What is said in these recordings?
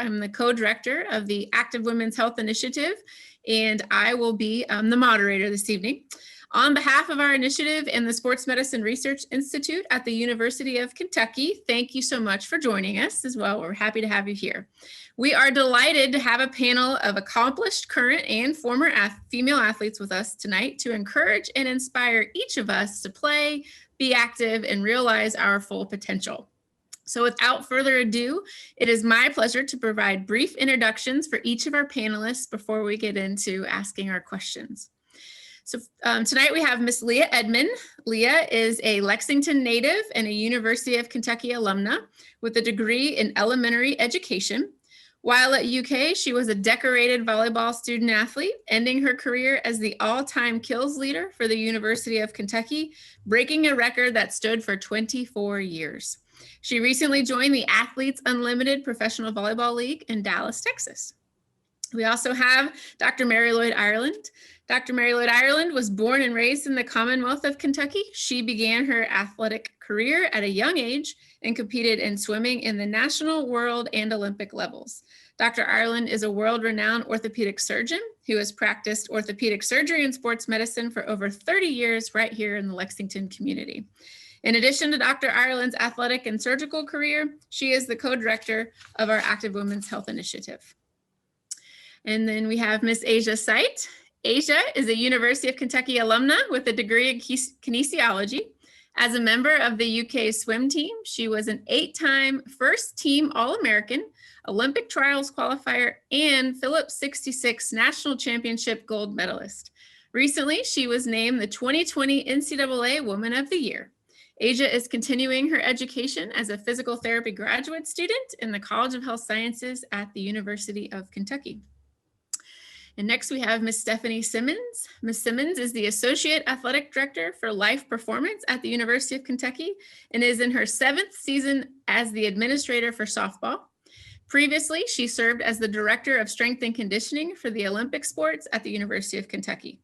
I'm the co-director of the Active Women's Health Initiative, and I will be the moderator this evening. On behalf of our initiative and the Sports Medicine Research Institute at the University of Kentucky, thank you so much for joining us as well. We're happy to have you here. We are delighted to have a panel of accomplished current and former female athletes with us tonight to encourage and inspire each of us to play, be active, and realize our full potential. So without further ado, it is my pleasure to provide brief introductions for each of our panelists before we get into asking our questions. So tonight we have Miss Leah Edmond. Leah is a Lexington native and a University of Kentucky alumna with a degree in elementary education. While at UK, she was a decorated volleyball student athlete, ending her career as the all-time kills leader for the University of Kentucky, breaking a record that stood for 24 years. She recently joined the Athletes Unlimited Professional Volleyball League in Dallas, Texas. We also have Dr. Mary Lloyd Ireland. Dr. Mary Lloyd Ireland was born and raised in the Commonwealth of Kentucky. She began her athletic career at a young age and competed in swimming in the national, world, and Olympic levels. Dr. Ireland is a world-renowned orthopedic surgeon who has practiced orthopedic surgery and sports medicine for over 30 years right here in the Lexington community. In addition to Dr. Ireland's athletic and surgical career, she is the co-director of our Active Women's Health Initiative. And then we have Miss Asia Seidt. Asia is a University of Kentucky alumna with a degree in kinesiology. As a member of the UK swim team, she was an 8-time first team All-American, Olympic trials qualifier, and Phillips 66 National Championship gold medalist. Recently, she was named the 2020 NCAA Woman of the Year. Asia is continuing her education as a physical therapy graduate student in the College of Health Sciences at the University of Kentucky. And next we have Miss Stephanie Simmons. Miss Simmons is the Associate Athletic Director for Life Performance at the University of Kentucky and is in her 7th season as the administrator for softball. Previously, she served as the Director of Strength and Conditioning for the Olympic sports at the University of Kentucky.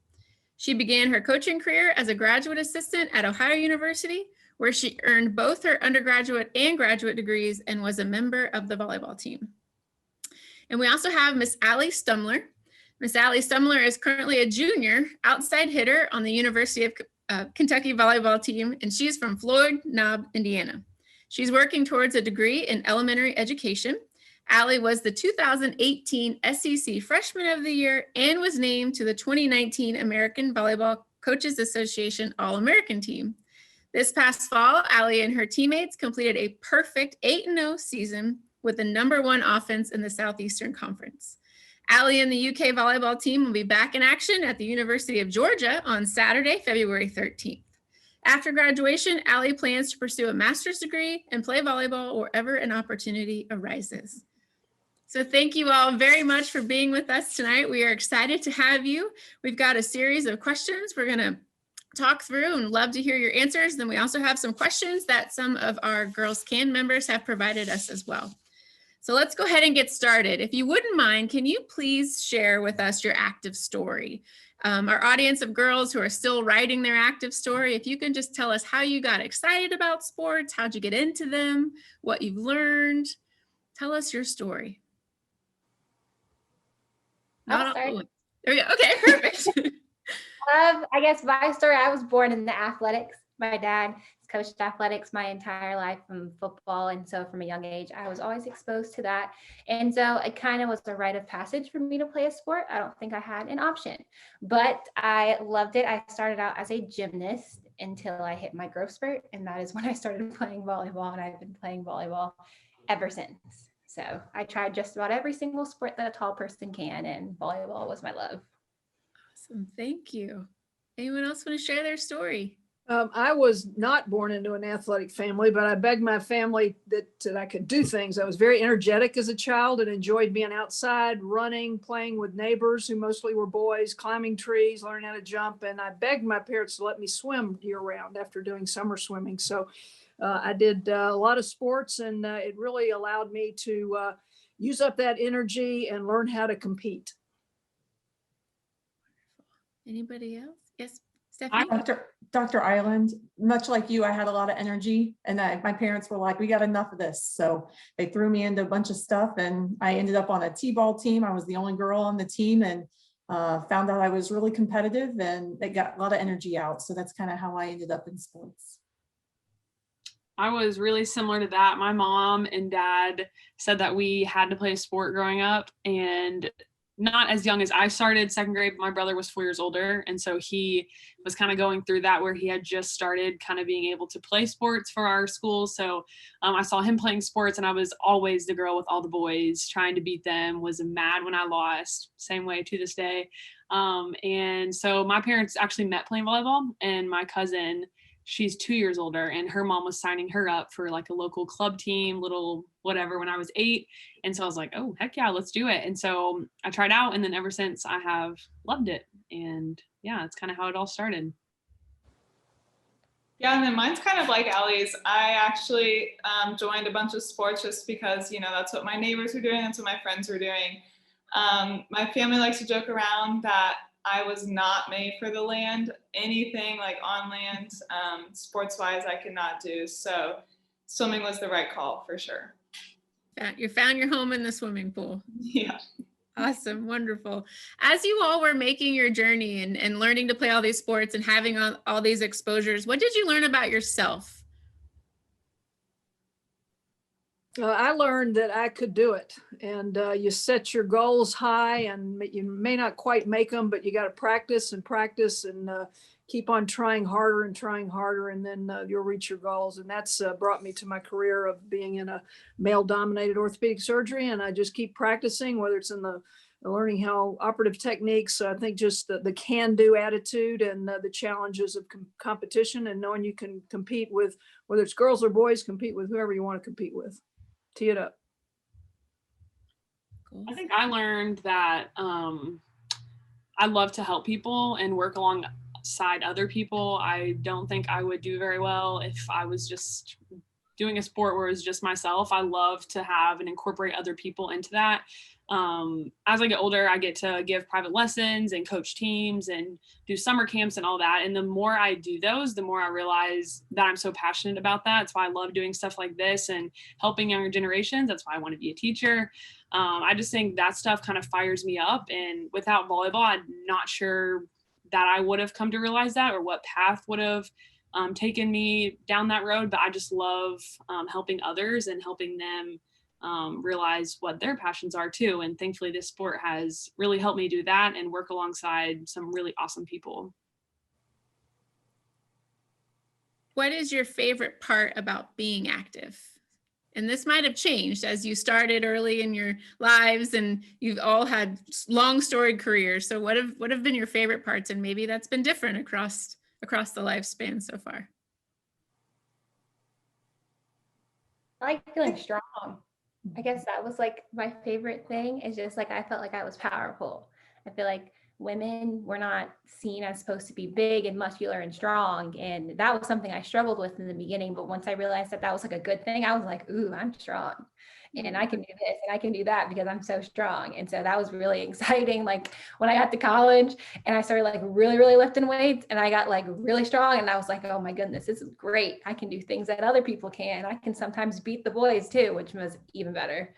She began her coaching career as a graduate assistant at Ohio University, where she earned both her undergraduate and graduate degrees and was a member of the volleyball team. And we also have Miss Alli Stumler. Miss Alli Stumler is currently a junior outside hitter on the University of Kentucky volleyball team, and she's from Floyd Knob, Indiana. She's working towards a degree in elementary education. Alli was the 2018 SEC Freshman of the Year and was named to the 2019 American Volleyball Coaches Association All-American team. This past fall, Alli and her teammates completed a perfect 8-0 season with the #1 offense in the Southeastern Conference. Alli and the UK volleyball team will be back in action at the University of Georgia on Saturday, February 13th. After graduation, Alli plans to pursue a master's degree and play volleyball wherever an opportunity arises. So thank you all very much for being with us tonight. We are excited to have you. We've got a series of questions we're going to talk through and love to hear your answers. Then we also have some questions that some of our Girls Can members have provided us as well. So let's go ahead and get started. If you wouldn't mind, can you please share with us your active story? Our audience of girls who are still writing their active story, if you can just tell us how you got excited about sports, how'd you get into them, what you've learned. Tell us your story. I'll start. There we go. Okay, perfect. I guess my story, I was born in the athletics. My dad coached athletics my entire life from football. And so from a young age, I was always exposed to that. And so it kind of was a rite of passage for me to play a sport. I don't think I had an option, but I loved it. I started out as a gymnast until I hit my growth spurt. And that is when I started playing volleyball, and I've been playing volleyball ever since. So I tried just about every single sport that a tall person can, and volleyball was my love. Awesome, thank you. Anyone else want to share their story? I was not born into an athletic family, but I begged my family that I could do things. I was very energetic as a child and enjoyed being outside, running, playing with neighbors who mostly were boys, climbing trees, learning how to jump. And I begged my parents to let me swim year round after doing summer swimming. So I did a lot of sports, and it really allowed me to use up that energy and learn how to compete. Anybody else? Yes. Stephanie? Dr. Island, much like you, I had a lot of energy, and my parents were like, we got enough of this. So they threw me into a bunch of stuff, and I ended up on a t-ball team. I was the only girl on the team, and found out I was really competitive, and they got a lot of energy out. So that's kind of how I ended up in sports. I was really similar to that. My mom and dad said that we had to play a sport growing up, and not as young as I started second grade, but my brother was 4 years older. And so he was kind of going through that where he had just started kind of being able to play sports for our school. So I saw him playing sports, and I was always the girl with all the boys trying to beat them, was mad when I lost, same way to this day. And so my parents actually met playing volleyball, and my cousin, she's 2 years older, and her mom was signing her up for like a local club team, little whatever, when I was 8. And so I was like, oh, heck yeah, let's do it. And so I tried out, and then ever since I have loved it. And yeah, it's kind of how it all started. Yeah, and then mine's kind of like Alli's. I actually joined a bunch of sports just because, that's what my neighbors were doing. That's what my friends were doing. My family likes to joke around that I was not made for the land. Anything like on land, sports-wise, I could not do. So swimming was the right call for sure. You found your home in the swimming pool. Yeah. Awesome. Wonderful. As you all were making your journey and learning to play all these sports and having all these exposures, what did you learn about yourself? I learned that I could do it, and you set your goals high, and you may not quite make them, but you got to practice and practice and keep on trying harder, and then you'll reach your goals. And that's brought me to my career of being in a male-dominated orthopedic surgery, and I just keep practicing, whether it's in the learning how operative techniques. I think just the can-do attitude and the challenges of competition, and knowing you can compete with, whether it's girls or boys, compete with whoever you want to compete with. Tee it up. Cool. I think I learned that I love to help people and work alongside other people. I don't think I would do very well if I was just doing a sport where it was just myself. I love to have and incorporate other people into that. As I get older, I get to give private lessons and coach teams and do summer camps and all that. And the more I do those, the more I realize that I'm so passionate about that. That's why I love doing stuff like this and helping younger generations. That's why I want to be a teacher. I just think that stuff kind of fires me up. And without volleyball, I'm not sure that I would have come to realize that, or what path would have taken me down that road. But I just love helping others and helping them realize what their passions are too. And thankfully this sport has really helped me do that and work alongside some really awesome people. What is your favorite part about being active? And this might have changed as you started early in your lives, and you've all had long storied careers. So what have been your favorite parts? And maybe that's been different across the lifespan so far. I like feeling strong. I guess that was like my favorite thing, is just like I felt like I was powerful. I feel like women were not seen as supposed to be big and muscular and strong. And that was something I struggled with in the beginning. But once I realized that was like a good thing, I was like, ooh, I'm strong. And I can do this and I can do that because I'm so strong. And so that was really exciting. Like when I got to college and I started like really, really lifting weights, and I got like really strong, and I was like, oh my goodness, this is great. I can do things that other people can. I can sometimes beat the boys too, which was even better.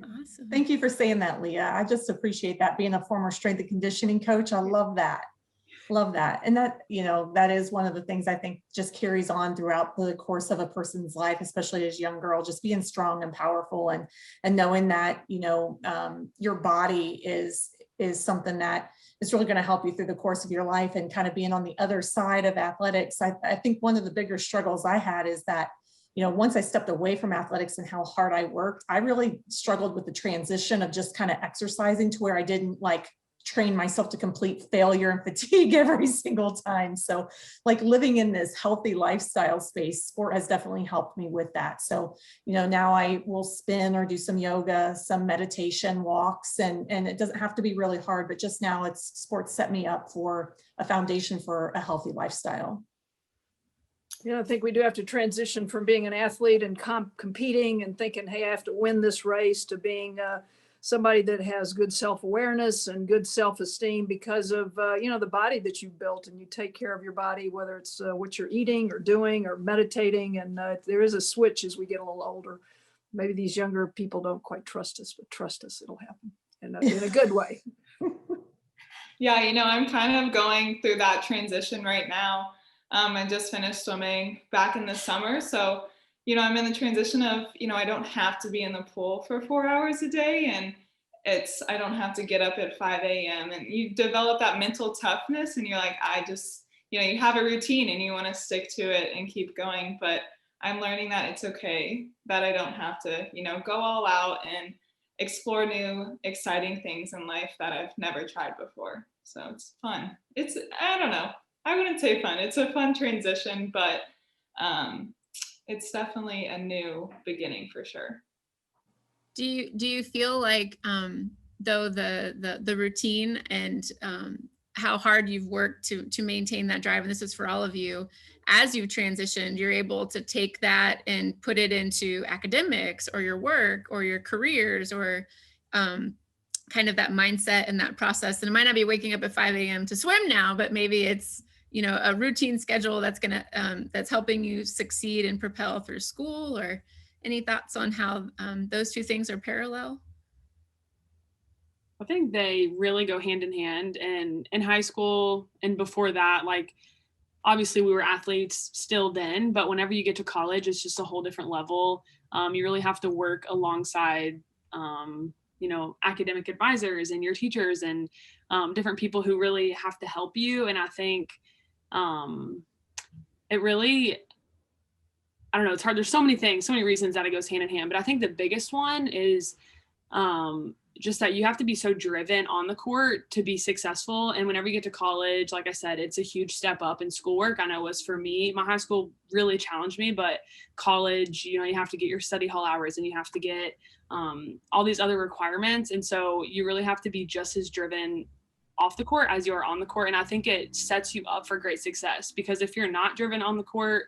Awesome. Thank you for saying that, Leah. I just appreciate that, being a former strength and conditioning coach. I love that. Love that. And that, that is one of the things I think just carries on throughout the course of a person's life, especially as a young girl, just being strong and powerful, and knowing that, your body is something that is really going to help you through the course of your life. And kind of being on the other side of athletics, I think one of the bigger struggles I had is that, once I stepped away from athletics and how hard I worked, I really struggled with the transition of just kind of exercising to where I didn't like train myself to complete failure and fatigue every single time. So like living in this healthy lifestyle space, sport has definitely helped me with that. So, now I will spin or do some yoga, some meditation, walks, and it doesn't have to be really hard, but just now sports set me up for a foundation for a healthy lifestyle. I think we do have to transition from being an athlete and competing and thinking, hey, I have to win this race, to being somebody that has good self-awareness and good self-esteem because of, the body that you've built, and you take care of your body, whether it's what you're eating or doing or meditating. And there is a switch as we get a little older. Maybe these younger people don't quite trust us, but trust us, it'll happen in a good way. Yeah, I'm kind of going through that transition right now. I just finished swimming back in the summer. So, I'm in the transition of, I don't have to be in the pool for 4 hours a day, and I don't have to get up at 5 a.m. And you develop that mental toughness, and you're like, you have a routine and you want to stick to it and keep going. But I'm learning that it's okay, that I don't have to, go all out and explore new, exciting things in life that I've never tried before. So it's fun. I don't know. I wouldn't say fun. It's a fun transition, but it's definitely a new beginning for sure. Do you feel like though the routine and how hard you've worked to maintain that drive, and this is for all of you, as you've transitioned, you're able to take that and put it into academics or your work or your careers or kind of that mindset and that process? And it might not be waking up at 5 a.m. to swim now, but maybe it's a routine schedule that's that's helping you succeed and propel through school. Or any thoughts on how those two things are parallel? I think they really go hand in hand. And in high school and before that, like, obviously we were athletes still then, but whenever you get to college, it's just a whole different level. You really have to work alongside, academic advisors and your teachers and different people who really have to help you. And I think it really, I don't know, it's hard. There's so many things, so many reasons that it goes hand in hand. But I think the biggest one is just that you have to be so driven on the court to be successful. And whenever you get to college, like I said, it's a huge step up in schoolwork. I know it was for me. My high school really challenged me, but college, you have to get your study hall hours and you have to get all these other requirements. And so you really have to be just as driven off the court as you are on the court. And I think it sets you up for great success, because if you're not driven on the court,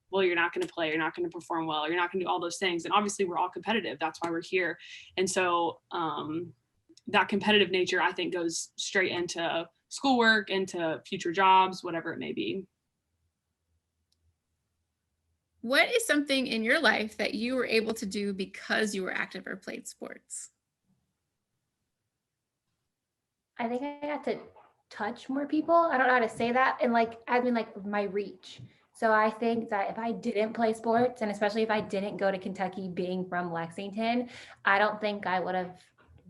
well, you're not going to play, you're not going to perform well, you're not going to do all those things. And obviously we're all competitive. That's why we're here. And so that competitive nature, I think, goes straight into schoolwork, into future jobs, whatever it may be. What is something in your life that you were able to do because you were active or played sports? I think I got to touch more people. I don't know how to say that. And my reach. So I think that if I didn't play sports, and especially if I didn't go to Kentucky being from Lexington, I don't think I would have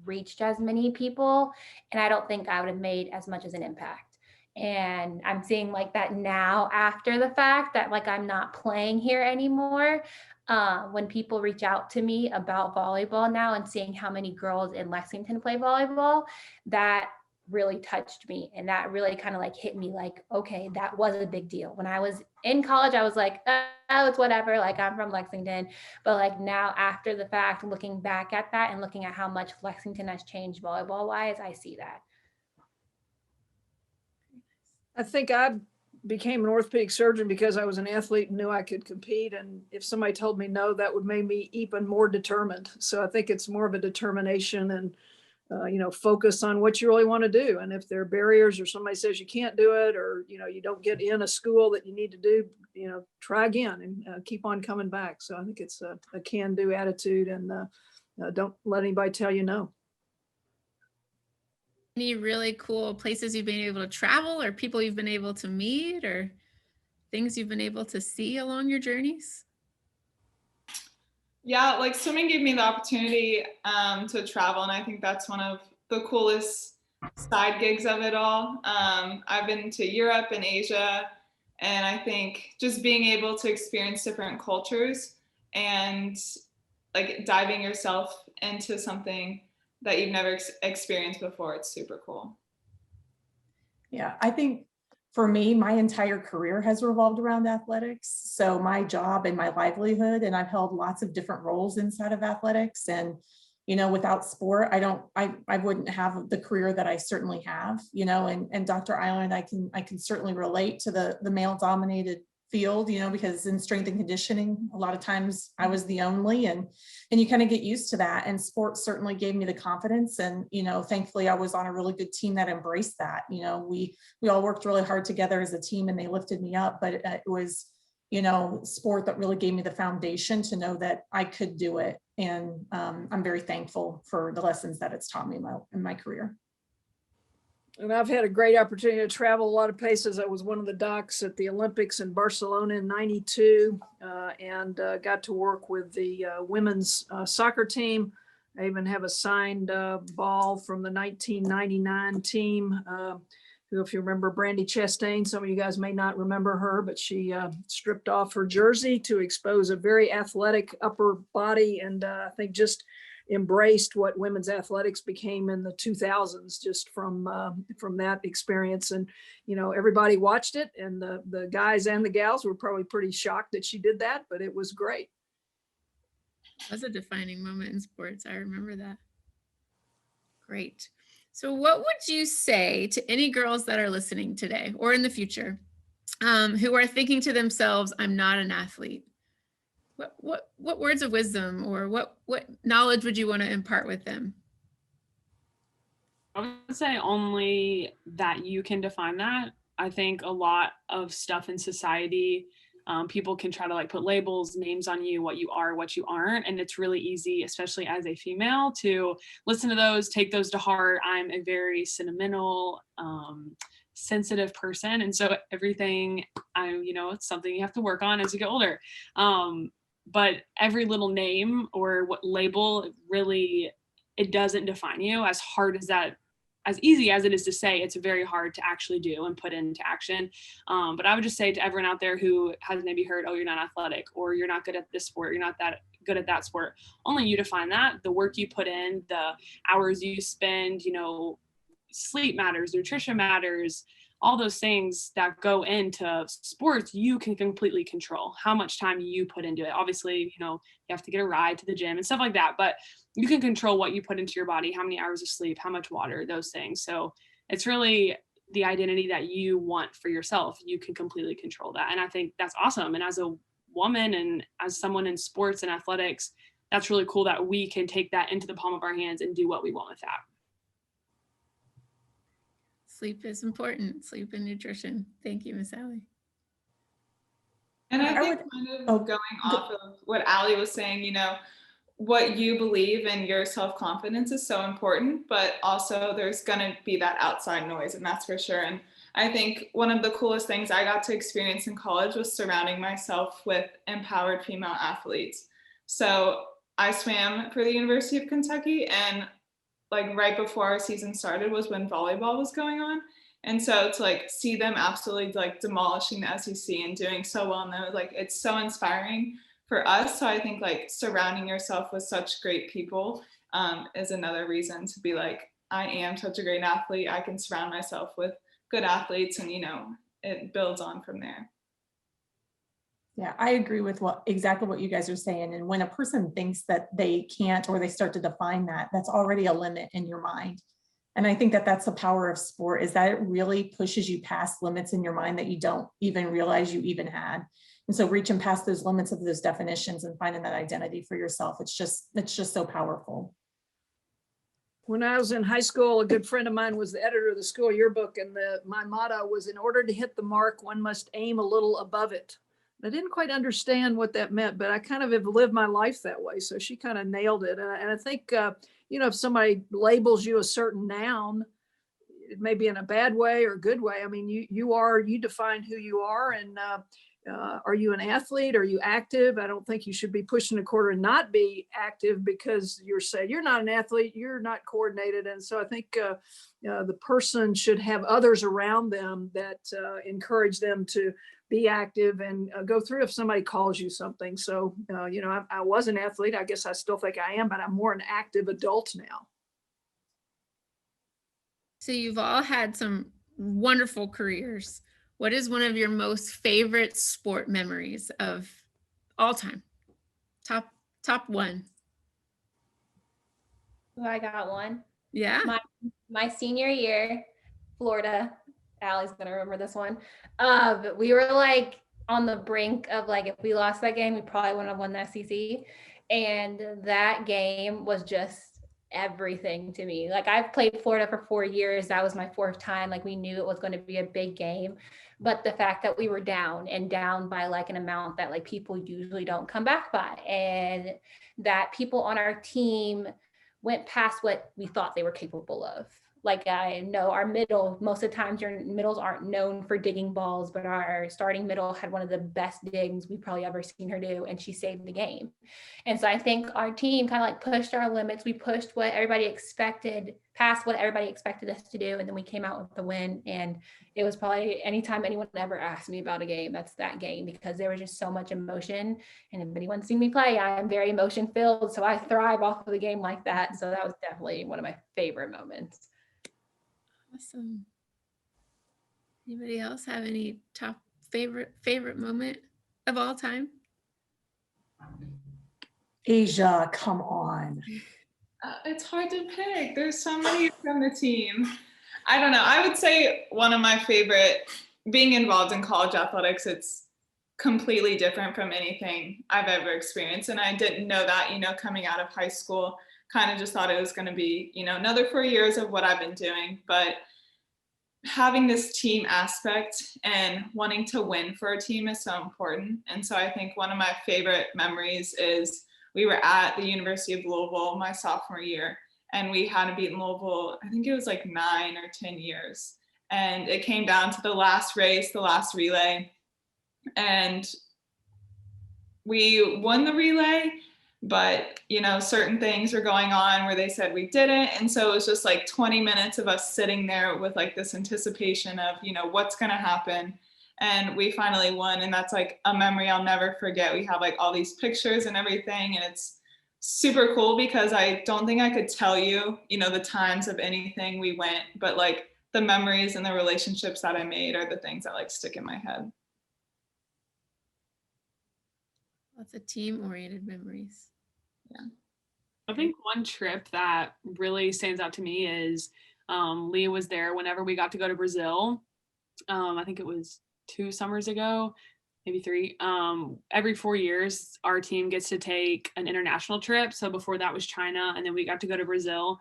reached as many people. And I don't think I would have made as much as an impact. And I'm seeing that now after the fact that I'm not playing here anymore. When people reach out to me about volleyball now and seeing how many girls in Lexington play volleyball, that really touched me. And that really kind of hit me okay, that was a big deal. When I was in college, I was like, oh, it's whatever. I'm from Lexington. But now after the fact, looking back at that and looking at how much Lexington has changed volleyball wise, I see that. I think I became an orthopedic surgeon because I was an athlete and knew I could compete. And if somebody told me no, that would make me even more determined. So I think it's more of a determination and focus on what you really want to do. And if there are barriers or somebody says you can't do it, or, you don't get in a school that you need to do, try again and keep on coming back. So I think it's a can-do attitude, and don't let anybody tell you no. Any really cool places you've been able to travel, or people you've been able to meet, or things you've been able to see along your journeys? Yeah, swimming gave me the opportunity to travel, and I think that's one of the coolest side gigs of it all. I've been to Europe and Asia, and I think just being able to experience different cultures and diving yourself into something that you've never experienced before, it's super cool. Yeah, I think for me, my entire career has revolved around athletics. So my job and my livelihood, and I've held lots of different roles inside of athletics. And, without sport, I wouldn't have the career that I certainly have, and Dr. Island, I can certainly relate to the male dominated field, because in strength and conditioning, a lot of times I was the only, and you kind of get used to that. And sports certainly gave me the confidence. And, thankfully I was on a really good team that embraced that. We all worked really hard together as a team and they lifted me up, but it was, sport that really gave me the foundation to know that I could do it. And I'm very thankful for the lessons that it's taught me in my career. And I've had a great opportunity to travel a lot of places. I was one of the docs at the Olympics in Barcelona in '92 and got to work with the women's soccer team. I even have a signed ball from the 1999 team, who, if you remember Brandy Chastain, some of you guys may not remember her, but she stripped off her jersey to expose a very athletic upper body, and I think just embraced what women's athletics became in the 2000s just from that experience. And everybody watched it, and the guys and the gals were probably pretty shocked that she did that, but it was great. That's a defining moment in sports. I remember that. Great. So what would you say to any girls that are listening today or in the future who are thinking to themselves, I'm not an athlete? What words of wisdom or what knowledge would you want to impart with them? I would say only that you can define that. I think a lot of stuff in society, people can try to put labels, names on you, what you are, what you aren't. And it's really easy, especially as a female, to listen to those, take those to heart. I'm a very sentimental, sensitive person. And so everything it's something you have to work on as you get older. But every little name or what label really, it doesn't define you. As hard as that, as easy as it is to say, it's very hard to actually do and put into action. But I would just say to everyone out there who has maybe heard, oh, you're not athletic, or you're not good at this sport, you're not that good at that sport. Only you define that. The work you put in, the hours you spend, sleep matters, nutrition matters, all those things that go into sports, you can completely control how much time you put into it. Obviously, you have to get a ride to the gym and stuff like that, but you can control what you put into your body, how many hours of sleep, how much water, those things. So it's really the identity that you want for yourself. You can completely control that. And I think that's awesome. And as a woman and as someone in sports and athletics, that's really cool that we can take that into the palm of our hands and do what we want with that. Sleep is important. Sleep and nutrition. Thank you, Miss Alli. And I think kind of going off of what Alli was saying, what you believe in your self-confidence is so important, but also there's going to be that outside noise, and that's for sure. And I think one of the coolest things I got to experience in college was surrounding myself with empowered female athletes. So I swam for the University of Kentucky, and right before our season started was when volleyball was going on. And so to see them absolutely demolishing the SEC and doing so well, and it's so inspiring for us. So I think surrounding yourself with such great people is another reason to be I am such a great athlete. I can surround myself with good athletes, and it builds on from there. Yeah, I agree with exactly what you guys are saying. And when a person thinks that they can't, or they start to define that, that's already a limit in your mind. And I think that that's the power of sport, is that it really pushes you past limits in your mind that you don't even realize you even had. And so reaching past those limits of those definitions and finding that identity for yourself, it's just so powerful. When I was in high school, a good friend of mine was the editor of the school yearbook, and my motto was, in order to hit the mark, one must aim a little above it. I didn't quite understand what that meant, but I kind of have lived my life that way. So she kind of nailed it. And I think, if somebody labels you a certain noun, it may be in a bad way or a good way. I mean, you define who you are, and are you an athlete? Are you active? I don't think you should be pushing a quarter and not be active because you're saying you're not an athlete, you're not coordinated. And so I think the person should have others around them that encourage them to be active and go through if somebody calls you something. So, I was an athlete. I guess I still think I am, but I'm more an active adult now. So you've all had some wonderful careers. What is one of your most favorite sport memories of all time? Top one. Oh, I got one. Yeah. My senior year, Florida. Allie's gonna remember this one. We were on the brink of like, if we lost that game, we probably wouldn't have won the SEC. And that game was just everything to me. Like, I've played Florida for 4 years. That was my 4th time. Like, we knew it was going to be a big game. But the fact that we were down by like an amount that like people usually don't come back by, and that people on our team went past what we thought they were capable of. Like, I know our middle, most of the times your middles aren't known for digging balls, but our starting middle had one of the best digs we've probably ever seen her do, and she saved the game. And so I think our team kind of like pushed our limits. We pushed what everybody expected, past what everybody expected us to do, and then we came out with the win. And it was probably, anytime anyone ever asked me about a game, that's that game, because there was just so much emotion. And if anyone's seen me play, I am very emotion filled, so I thrive off of the game like that. So that was definitely one of my favorite moments. Awesome. Anybody else have any top favorite moment of all time? Asia, come on. It's hard to pick. There's so many from the team. I don't know. I would say one of my favorite, being involved in college athletics, it's completely different from anything I've ever experienced. And I didn't know that, coming out of high school. Kind of just thought it was going to be, another 4 years of what I've been doing. But having this team aspect and wanting to win for a team is so important. And so I think one of my favorite memories is we were at the University of Louisville my sophomore year, and we hadn't beaten Louisville, I think it was like 9 or 10 years. And it came down to the last race, the last relay. And we won the relay, but, certain things were going on where they said we didn't. And so it was just like 20 minutes of us sitting there with like this anticipation of, what's going to happen. And we finally won. And that's like a memory I'll never forget. We have like all these pictures and everything. And it's super cool because I don't think I could tell you, the times of anything we went, but like the memories and the relationships that I made are the things that like stick in my head. Lots of team-oriented memories. Yeah. I think one trip that really stands out to me is Leah was there whenever we got to go to Brazil. I think it was 2 summers ago, maybe 3. Every 4 years, our team gets to take an international trip. So before that was China, and then we got to go to Brazil.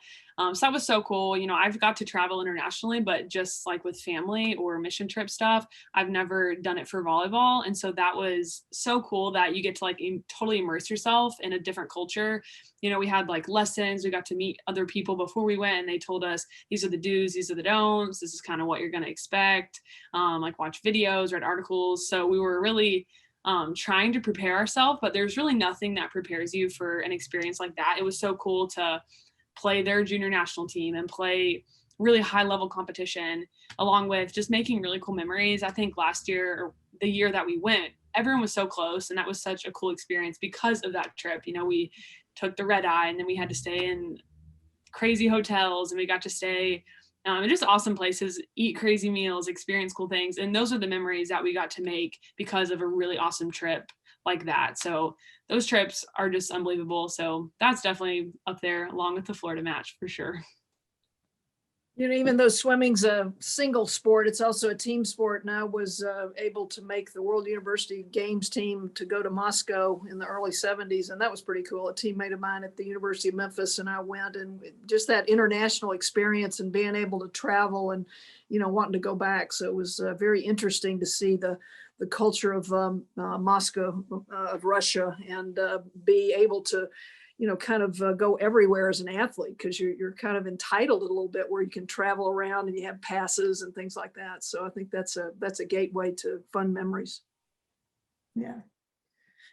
So that was so cool. I've got to travel internationally, but just like with family or mission trip stuff, I've never done it for volleyball. And so that was so cool that you get to like totally immerse yourself in a different culture. We had like lessons, we got to meet other people before we went, and they told us, these are the do's, these are the don'ts, this is kind of what you're going to expect, like watch videos, read articles. So we were really trying to prepare ourselves, but there's really nothing that prepares you for an experience like that. It was so cool to play their junior national team and play really high level competition, along with just making really cool memories. I think last year, or the year that we went, everyone was so close, and that was such a cool experience because of that trip. We took the red eye, and then we had to stay in crazy hotels, and we got to stay in just awesome places, eat crazy meals, experience cool things. And those are the memories that we got to make because of a really awesome trip like that. So those trips are just unbelievable. So that's definitely up there along with the Florida match for sure. Even though swimming's a single sport, it's also a team sport. And I was able to make the World University Games team to go to Moscow in the early 70s. And that was pretty cool. A teammate of mine at the University of Memphis and I went, and just that international experience and being able to travel and, wanting to go back. So it was very interesting to see the culture of Moscow, of Russia, and be able to kind of go everywhere as an athlete, because you're kind of entitled a little bit where you can travel around and you have passes and things like that. So I think that's a gateway to fun memories. Yeah.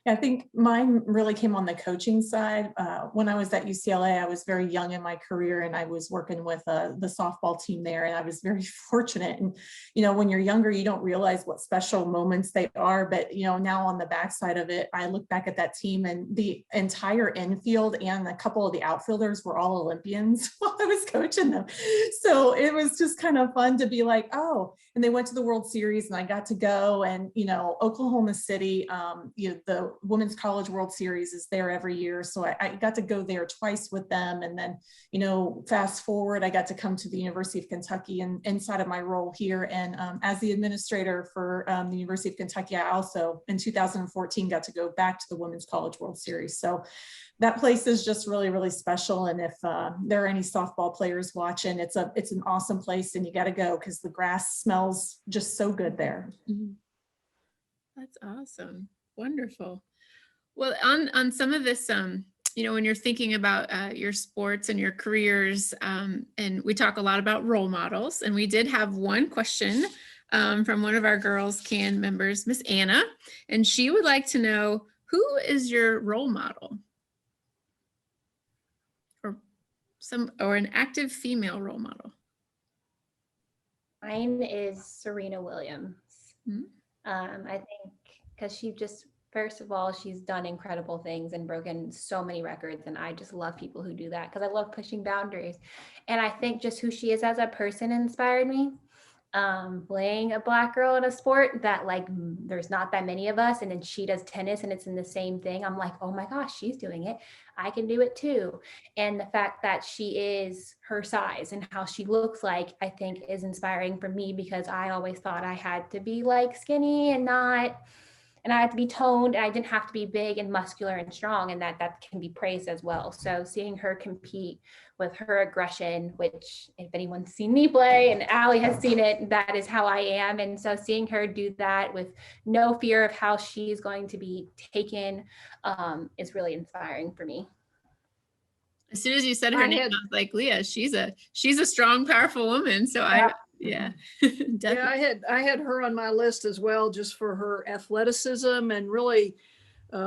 I think mine really came on the coaching side. When I was at UCLA, I was very young in my career, and I was working with the softball team there, and I was very fortunate. And, when you're younger, you don't realize what special moments they are. But, now on the backside of it, I look back at that team, and the entire infield and a couple of the outfielders were all Olympians while I was coaching them. So it was just kind of fun to be like, oh, and they went to the World Series, and I got to go. And, Oklahoma City, the Women's College World Series is there every year. So I got to go there twice with them. And then, you know, fast forward, I got to come to the University of Kentucky, and inside of my role here. And as the administrator for the University of Kentucky, I also in 2014 got to go back to the Women's College World Series. So that place is just really, really special. And if there are any softball players watching, it's an awesome place, and you got to go because the grass smells just so good there. Mhm. That's awesome. Wonderful. Well, on some of this, you know, when you're thinking about your sports and your careers, and we talk a lot about role models, and we did have one question from one of our Girls Can members, Miss Anna, and she would like to know, who is your role model? Or an active female role model? Mine is Serena Williams. Mm-hmm. I think because she just, first of all, she's done incredible things and broken so many records. And I just love people who do that because I love pushing boundaries. And I think just who she is as a person inspired me. Playing a Black girl in a sport that like there's not that many of us, and then she does tennis and it's in the same thing. I'm like, oh my gosh, she's doing it. I can do it too. And the fact that she is her size and how she looks like, I think is inspiring for me, because I always thought I had to be like skinny and I had to be toned, and I didn't have to be big and muscular and strong, and that can be praised as well. So seeing her compete with her aggression, which if anyone's seen me play and Alli has seen it, that is how I am. And so seeing her do that with no fear of how she's going to be taken is really inspiring for me. As soon as you said her name, I was like, Leah, she's a strong, powerful woman. So yeah, definitely. Yeah, I had her on my list as well, just for her athleticism and really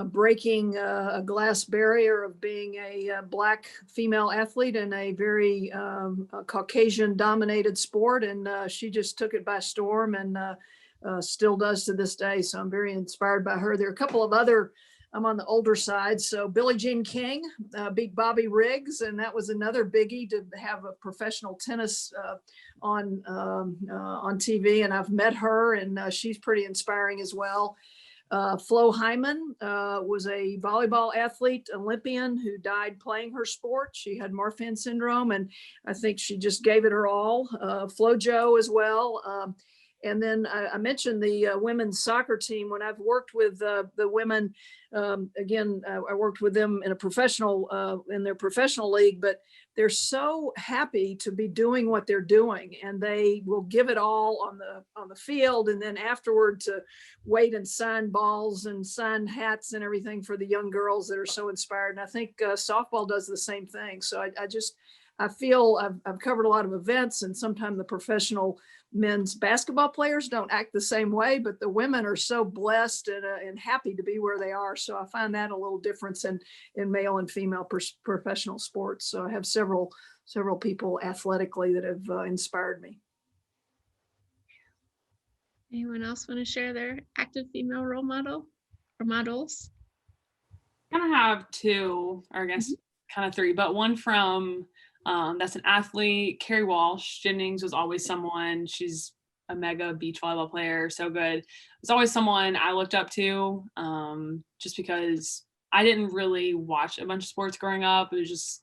breaking a glass barrier of being a Black female athlete in a very Caucasian dominated sport. And she just took it by storm, and still does to this day. So I'm very inspired by her. There are a couple of other, I'm on the older side. So Billie Jean King beat Bobby Riggs, and that was another biggie to have a professional tennis on TV. And I've met her, and she's pretty inspiring as well. Flo Hyman was a volleyball athlete, Olympian, who died playing her sport. She had Marfan syndrome, and I think she just gave it her all. FloJo as well. And then I mentioned the women's soccer team. When I've worked with the women, again, I worked with them in a professional, in their professional league, but they're so happy to be doing what they're doing, and they will give it all on the field, and then afterward to wait and sign balls and sign hats and everything for the young girls that are so inspired. And I think softball does the same thing. So I feel I've covered a lot of events, and sometimes the professional men's basketball players don't act the same way, but the women are so blessed and happy to be where they are. So I find that a little difference in male and female professional sports. So I have several people athletically that have inspired me. Anyone else want to share their active female role model or models? I kind of have two, or I guess kind of three, but one from that's an athlete, Carrie Walsh. Jennings was always someone, she's a mega beach volleyball player, so good. It's always someone I looked up to, just because I didn't really watch a bunch of sports growing up. It was just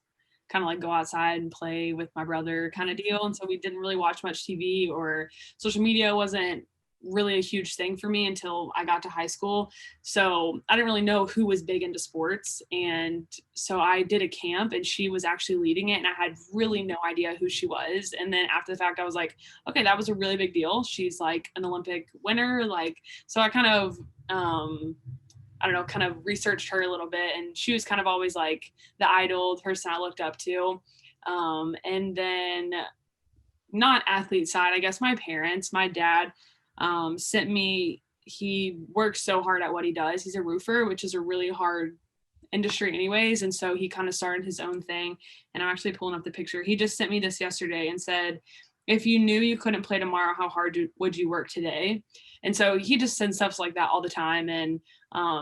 kind of like go outside and play with my brother kind of deal. And so we didn't really watch much TV, or social media wasn't really a huge thing for me until I got to high school. So I didn't really know who was big into sports. And so I did a camp, and she was actually leading it, and I had really no idea who she was. And then after the fact, I was like, okay, that was a really big deal. She's like an Olympic winner. Like, so I kind of, I don't know, kind of researched her a little bit, and she was kind of always like the idol, the person I looked up to. And then not athlete side, I guess my parents, my dad, sent me, he works so hard at what he does. He's a roofer, which is a really hard industry anyways. And so he kind of started his own thing. And I'm actually pulling up the picture. He just sent me this yesterday and said, if you knew you couldn't play tomorrow, how hard would you work today? And so he just sends stuff like that all the time. And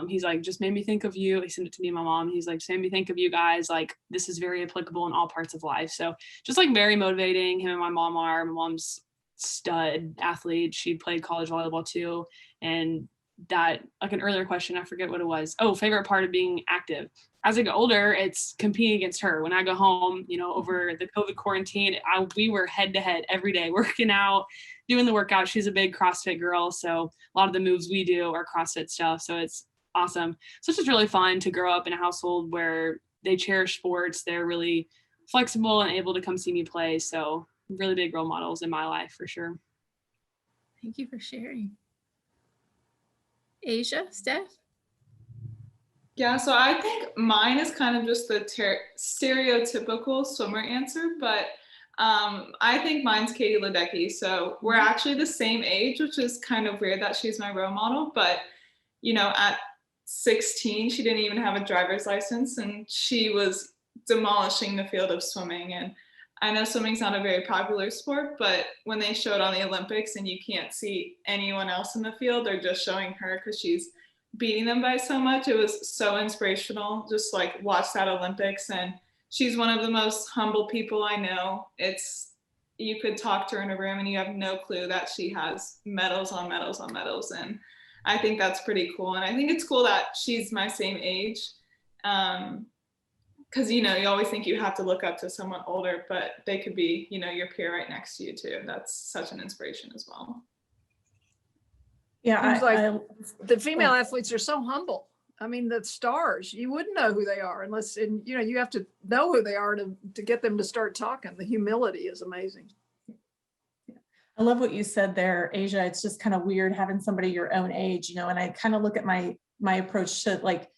he's like, just made me think of you. He sent it to me and my mom. He's like, just made me think of you guys. Like, this is very applicable in all parts of life. So just like very motivating. Him and my mom are. My mom's stud athlete. She played college volleyball too. And that, like an earlier question, I forget what it was. Oh, favorite part of being active. As I get older, it's competing against her. When I go home, you know, over the COVID quarantine, we were head to head every day, working out, doing the workout. She's a big CrossFit girl, so a lot of the moves we do are CrossFit stuff. So it's awesome. So it's just really fun to grow up in a household where they cherish sports. They're really flexible and able to come see me play. So really big role models in my life for sure. Thank you for sharing. Asia, Steph? Yeah, so I think mine is kind of just the stereotypical swimmer answer, but I think mine's Katie Ledecky. So we're actually the same age, which is kind of weird that she's my role model. But, you know, at 16, she didn't even have a driver's license, and she was demolishing the field of swimming. And I know swimming's not a very popular sport, but when they show it on the Olympics and you can't see anyone else in the field, they're just showing her because she's beating them by so much. It was so inspirational. Just like watch that Olympics, and she's one of the most humble people I know. You could talk to her in a room and you have no clue that she has medals on medals on medals. And I think that's pretty cool. And I think it's cool that she's my same age. Because, you know, you always think you have to look up to someone older, but they could be, you know, your peer right next to you too. That's such an inspiration as well. Yeah, the female athletes are so humble. I mean, the stars, you wouldn't know who they are unless, and you know, you have to know who they are to get them to start talking. The humility is amazing. I love what you said there, Asia. It's just kind of weird having somebody your own age, you know, and I kind of look at my approach to like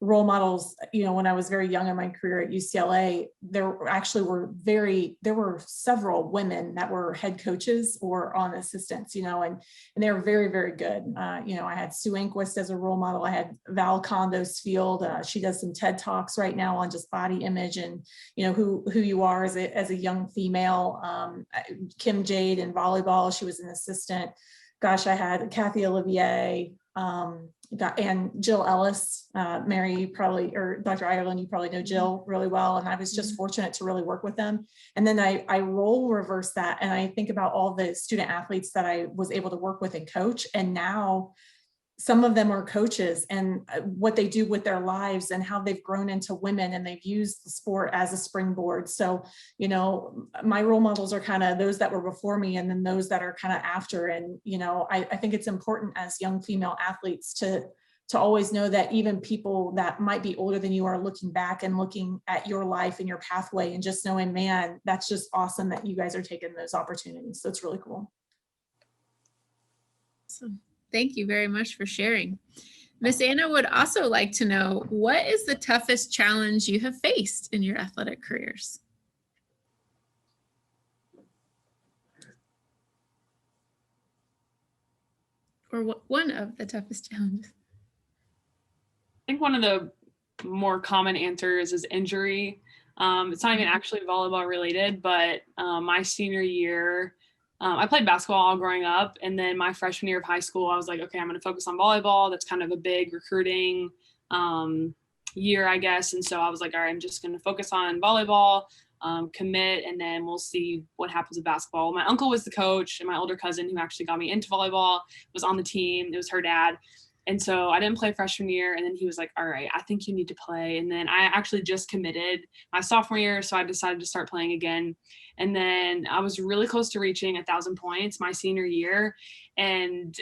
role models. You know, when I was very young in my career at UCLA, there were several women that were head coaches or on assistants, you know, and they were very, very good. You know, I had Sue Enquist as a role model. I had Val Condos Field. She does some TED Talks right now on just body image and, you know, who you are as a young female. Kim Jade in volleyball, she was an assistant. Gosh, I had Kathy Olivier, and Jill Ellis. Mary, you probably, or Dr. Ireland, you probably know Jill really well. And I was just fortunate to really work with them. And then I role reverse that. And I think about all the student athletes that I was able to work with and coach. And now some of them are coaches, and what they do with their lives and how they've grown into women, and they've used the sport as a springboard. So, you know, my role models are kind of those that were before me and then those that are kind of after. And, you know, I think it's important as young female athletes to always know that even people that might be older than you are looking back and looking at your life and your pathway and just knowing, man, that's just awesome that you guys are taking those opportunities. So it's really cool. Awesome. Thank you very much for sharing. Miss Anna would also like to know, what is the toughest challenge you have faced in your athletic careers? Or what one of the toughest challenges? I think one of the more common answers is injury. It's not even actually volleyball related, but my senior year, I played basketball all growing up. And then my freshman year of high school, I was like, okay, I'm going to focus on volleyball. That's kind of a big recruiting year, I guess. And so I was like, all right, I'm just going to focus on volleyball, commit, and then we'll see what happens with basketball. My uncle was the coach, and my older cousin, who actually got me into volleyball, was on the team. It was her dad. And so I didn't play freshman year. And then he was like, all right, I think you need to play. And then I actually just committed my sophomore year. So I decided to start playing again. And then I was really close to reaching 1,000 points my senior year. And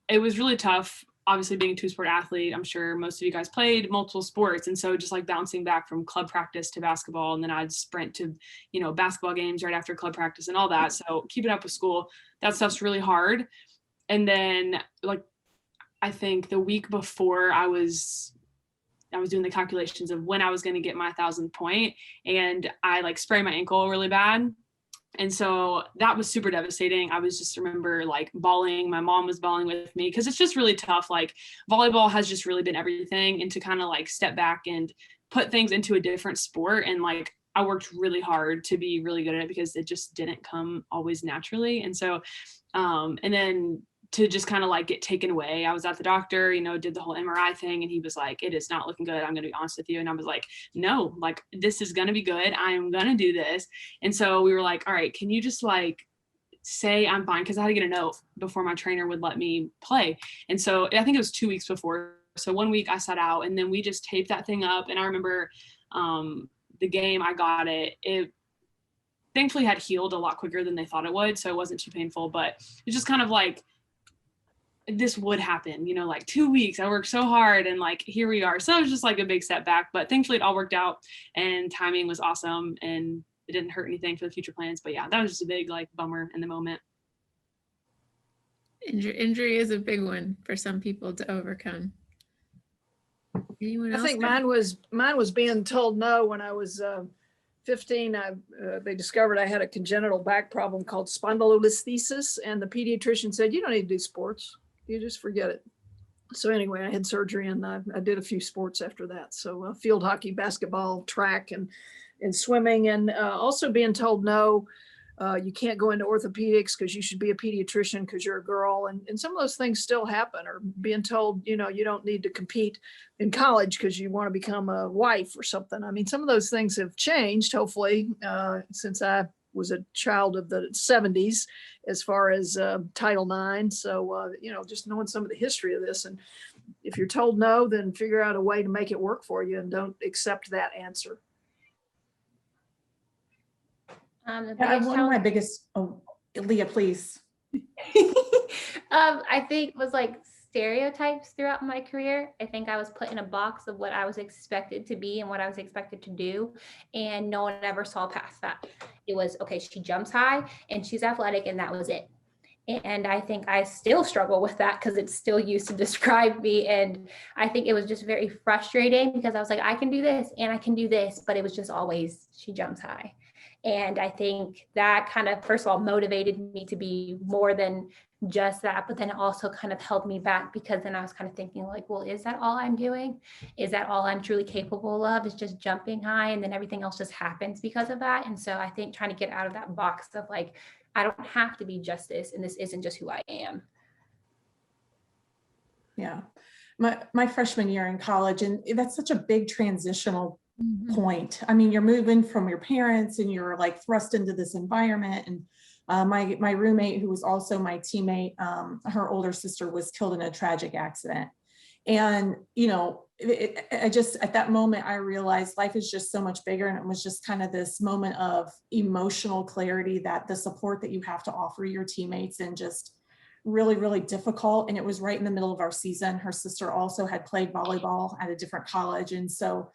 it was really tough, obviously being a two-sport athlete. I'm sure most of you guys played multiple sports. And so just like bouncing back from club practice to basketball, and then I'd sprint to, you know, basketball games right after club practice and all that. So keeping up with school, that stuff's really hard. And then like, I think the week before I was doing the calculations of when I was going to get my 1,000th point, and I like sprained my ankle really bad. And so that was super devastating. I was just remember like bawling. My mom was bawling with me because it's just really tough. Like volleyball has just really been everything, and to kind of like step back and put things into a different sport. And like, I worked really hard to be really good at it because it just didn't come always naturally. And so, and then to just kind of like get taken away. I was at the doctor, you know, did the whole MRI thing, and he was like, it is not looking good. I'm going to be honest with you. And I was like, no, like this is going to be good. I am going to do this. And so we were like, all right, can you just like say I'm fine, because I had to get a note before my trainer would let me play. And so I think it was 2 weeks before. So 1 week I sat out, and then we just taped that thing up. And I remember the game I got it thankfully had healed a lot quicker than they thought it would. So it wasn't too painful, but it's just kind of like, this would happen, like 2 weeks. I worked so hard, and like, here we are. So it was just like a big setback, but thankfully it all worked out, and timing was awesome, and it didn't hurt anything for the future plans. But yeah, that was just a big like bummer in the moment. Injury is a big one for some people to overcome. Anyone else? I think mine was being told no when I was 15. They discovered I had a congenital back problem called spondylolisthesis, and the pediatrician said, "You don't need to do sports. You just forget it." So anyway, I had surgery, and I did a few sports after that. So field hockey, basketball, track, and swimming, and also being told no. You can't go into orthopedics because you should be a pediatrician because you're a girl. And some of those things still happen, or being told, you don't need to compete in college because you want to become a wife or something. I mean, some of those things have changed, hopefully, since I was a child of the 70s as far as Title IX. So, just knowing some of the history of this. And if you're told no, then figure out a way to make it work for you, and don't accept that answer. One of my biggest, Leah, please. I think was like stereotypes throughout my career. I think I was put in a box of what I was expected to be and what I was expected to do, and no one ever saw past that. It was, okay, she jumps high and she's athletic, and that was it. And I think I still struggle with that because it's still used to describe me. And I think it was just very frustrating because I was like, I can do this and I can do this, but it was just always, she jumps high. And I think that kind of, first of all, motivated me to be more than just that, but then it also kind of held me back, because then I was kind of thinking like, well, is that all I'm doing? Is that all I'm truly capable of, is just jumping high, and then everything else just happens because of that? And so I think trying to get out of that box of like, I don't have to be just this, and this isn't just who I am. Yeah. My freshman year in college, and that's such a big transitional point. I mean, you're moving from your parents and you're like thrust into this environment. And my roommate, who was also my teammate, her older sister was killed in a tragic accident. And, I just, at that moment, I realized life is just so much bigger. And it was just kind of this moment of emotional clarity, that the support that you have to offer your teammates, and just really, really difficult. And it was right in the middle of our season. Her sister also had played volleyball at a different college. And so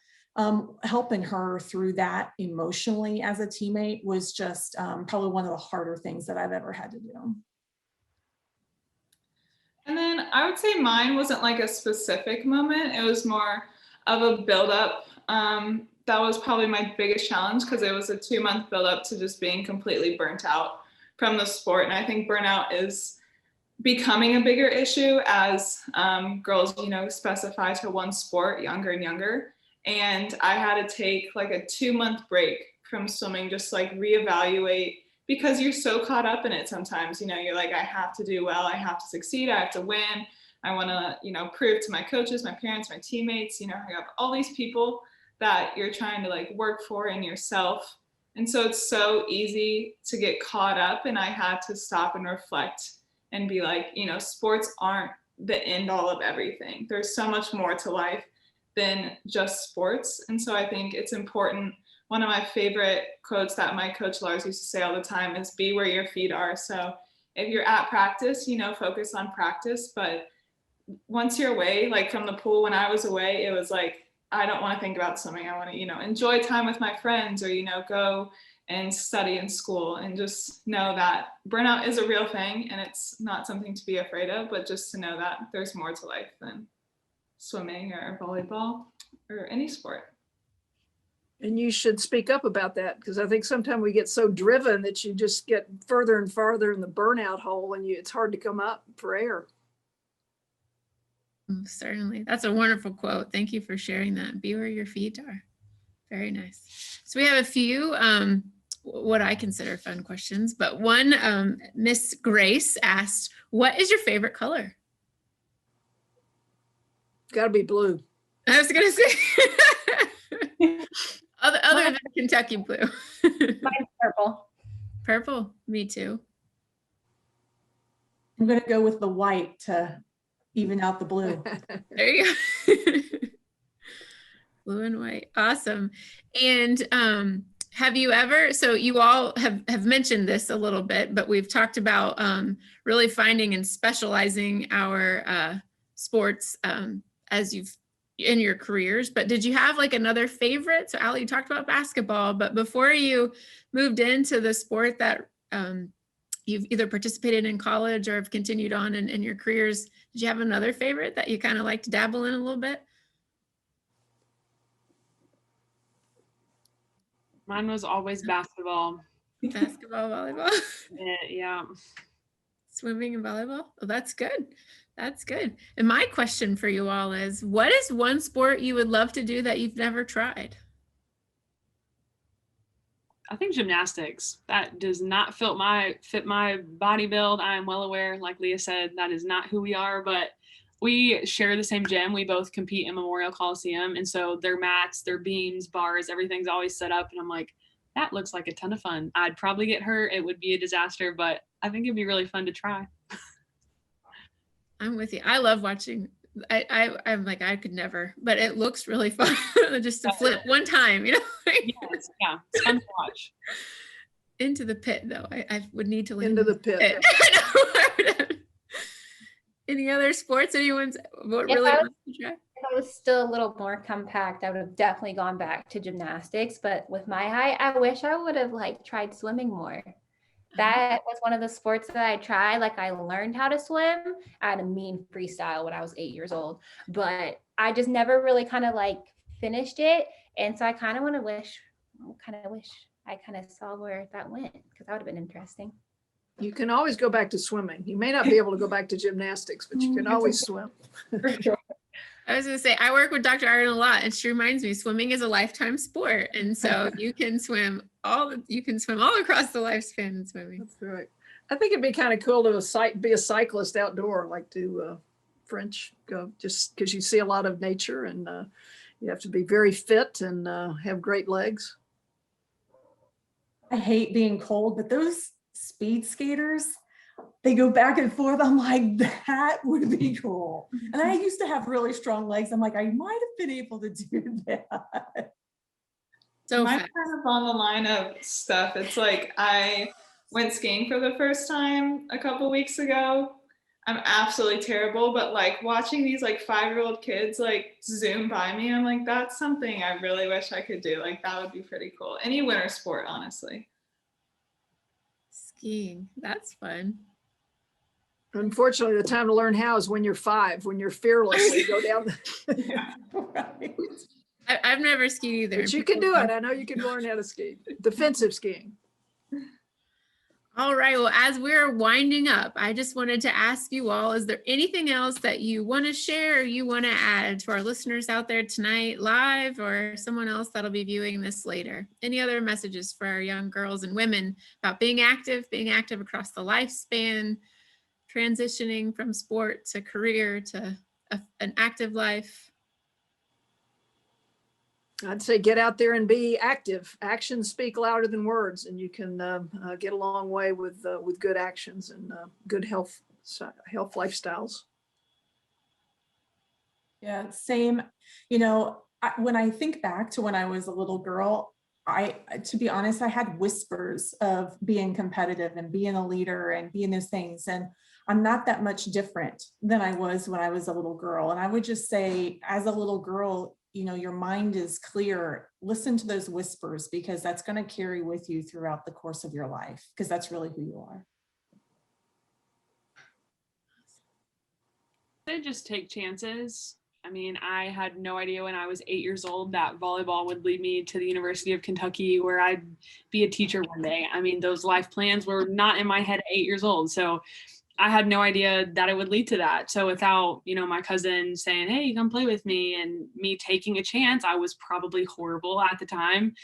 helping her through that emotionally as a teammate was just probably one of the harder things that I've ever had to do. And then I would say mine wasn't like a specific moment. It was more of a buildup. That was probably my biggest challenge, because it was a 2-month buildup to just being completely burnt out from the sport. And I think burnout is becoming a bigger issue as girls, specify to one sport younger and younger. And I had to take like a 2-month break from swimming, just like reevaluate, because you're so caught up in it sometimes. You're like, I have to do well, I have to succeed, I have to win, I want to prove to my coaches, my parents, my teammates, I have all these people that you're trying to like work for in yourself. And so it's so easy to get caught up, and I had to stop and reflect and be like, sports aren't the end all of everything. There's so much more to life than just sports. And so I think it's important. One of my favorite quotes that my coach Lars used to say all the time is, be where your feet are. So if you're at practice, focus on practice. But once you're away, like from the pool, when I was away, it was like, I don't want to think about swimming. I want to, enjoy time with my friends, or, go and study in school, and just know that burnout is a real thing, and it's not something to be afraid of, but just to know that there's more to life than swimming or volleyball or any sport. And you should speak up about that, because I think sometimes we get so driven that you just get further and farther in the burnout hole, and it's hard to come up for air. Certainly. That's a wonderful quote. Thank you for sharing that. Be where your feet are. Very nice. So we have a few what I consider fun questions, but one, Miss Grace asked, what is your favorite color? Got to be blue. I was going to say, other than Kentucky blue. Mine's purple. Purple, me too. I'm gonna go with the white to even out the blue. There you go. Blue and white. Awesome. And have you ever, so you all have mentioned this a little bit, but we've talked about really finding and specializing our sports as you've in your careers, but did you have like another favorite? So Alli, you talked about basketball, but before you moved into the sport that you've either participated in college or have continued on in your careers, did you have another favorite that you kind of like to dabble in a little bit? Mine was always basketball. Basketball, volleyball, Yeah. swimming and volleyball. Oh, that's good. That's good. And my question for you all is, what is one sport you would love to do that you've never tried? I think gymnastics. That does not fit my body build. I am well aware, like Leah said, that is not who we are, but we share the same gym. We both compete in Memorial Coliseum. And so their mats, their beams, bars, everything's always set up. And I'm like, that looks like a ton of fun. I'd probably get hurt. It would be a disaster, but I think it'd be really fun to try. I'm with you. I love watching. I'm like, I could never, but it looks really fun just to flip one time, you know? Yes, yeah, it's fun to watch. Into the pit though. I would need to land Into the pit. Any other sports anyone's really If wants to try? If I was still a little more compact, I would have definitely gone back to gymnastics. But with my height, I wish I would have like tried swimming more. That was one of the sports that I tried. Like I learned how to swim. I had a mean freestyle when I was 8 years old, but I just never really kind of like finished it. And so I kind of wish I kind of saw where that went, because that would have been interesting. You can always go back to swimming. You may not be able to go back to gymnastics, but you can always swim. For sure. I was going to say, I work with Dr. Ireland a lot, and she reminds me swimming is a lifetime sport. And so you can swim all across the lifespan in swimming. That's right. I think it'd be kind of cool to be a cyclist outdoor, like do French, go just because you see a lot of nature, and you have to be very fit and have great legs. I hate being cold, but those speed skaters, they go back and forth. I'm like, that would be cool. And I used to have really strong legs. I'm like, I might have been able to do that. So Mine's fast. kind of on the line of stuff. It's like I went skiing for the first time a couple weeks ago. I'm absolutely terrible, but like watching these like 5-year-old kids like zoom by me, I'm like, that's something I really wish I could do. Like that would be pretty cool. Any winter sport, honestly. Skiing, that's fun. Unfortunately, the time to learn how is when you're 5, when you're fearless. You go down. Yeah. Right. I've never skied either. But you can do it. I know you can learn how to ski. Defensive skiing. All right. Well, as we're winding up, I just wanted to ask you all, is there anything else that you want to share or you want to add to our listeners out there tonight live, or someone else that'll be viewing this later? Any other messages for our young girls and women about being active across the lifespan, transitioning from sport to career to an active life? I'd say get out there and be active. Actions speak louder than words, and you can get a long way with good actions and good health lifestyles. Yeah, same. You know, when I think back to when I was a little girl, to be honest, I had whispers of being competitive and being a leader and being those things. And I'm not that much different than I was when I was a little girl. And I would just say, as a little girl, you know, your mind is clear. Listen to those whispers, because that's going to carry with you throughout the course of your life, because that's really who you are. They just take chances. I mean, I had no idea when I was 8 years old that volleyball would lead me to the University of Kentucky, where I'd be a teacher one day. I mean, those life plans were not in my head at 8 years old. So I had no idea that it would lead to that. So without, you know, my cousin saying, hey, you come play with me, and me taking a chance, I was probably horrible at the time.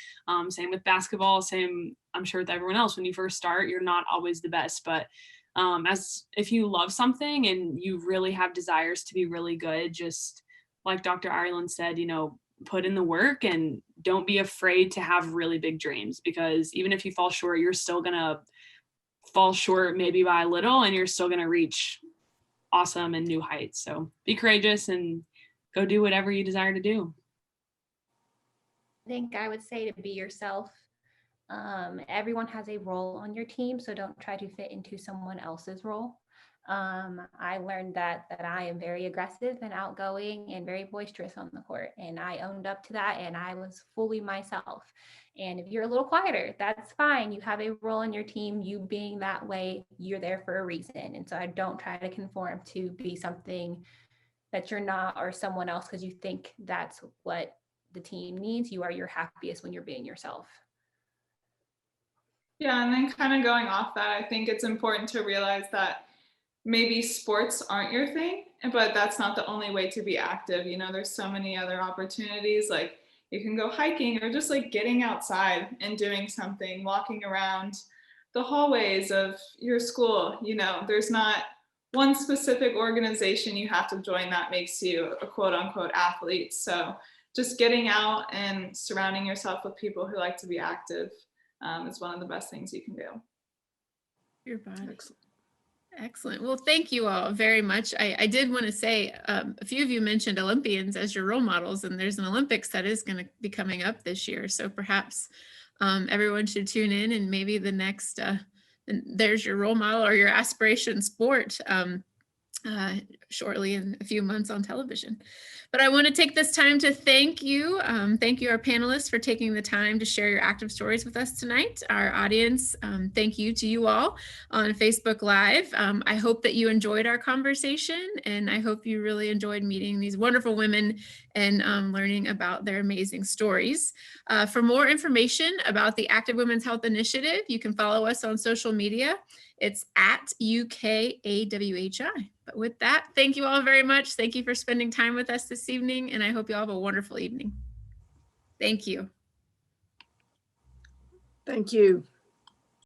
Same with basketball, I'm sure with everyone else. When you first start, you're not always the best, but as if you love something and you really have desires to be really good, just like Dr. Ireland said, you know, put in the work and don't be afraid to have really big dreams, because even if you fall short, you're still gonna fall short maybe by a little, and you're still going to reach awesome and new heights. So be courageous and go do whatever you desire to do. I think I would say to be yourself. Everyone has a role on your team, so don't try to fit into someone else's role. I learned that I am very aggressive and outgoing and very boisterous on the court, and I owned up to that, and I was fully myself. And if you're a little quieter, that's fine. You have a role in your team. You being that way, you're there for a reason. And so I don't try to conform to be something that you're not or someone else because you think that's what the team needs. You are your happiest when you're being yourself. Yeah, and then kind of going off that, I think it's important to realize that maybe sports aren't your thing, but that's not the only way to be active. You know, there's so many other opportunities, like you can go hiking or just like getting outside and doing something, walking around the hallways of your school. You know, there's not one specific organization you have to join that makes you a quote unquote athlete. So just getting out and surrounding yourself with people who like to be active is one of the best things you can do. Your body. Excellent. Well, thank you all very much. I did want to say a few of you mentioned Olympians as your role models, and there's an Olympics that is going to be coming up this year. So perhaps everyone should tune in, and maybe the next, there's your role model or your aspiration sport shortly in a few months on television. But I want to take this time to thank you. Thank you, our panelists, for taking the time to share your active stories with us tonight. Our audience, thank you to you all on Facebook Live. I hope that you enjoyed our conversation, and I hope you really enjoyed meeting these wonderful women and learning about their amazing stories. For more information about the Active Women's Health Initiative, you can follow us on social media. It's at UKAWHI. But with that, thank you all very much. Thank you for spending time with us this evening, and I hope you all have a wonderful evening. Thank you. Thank you.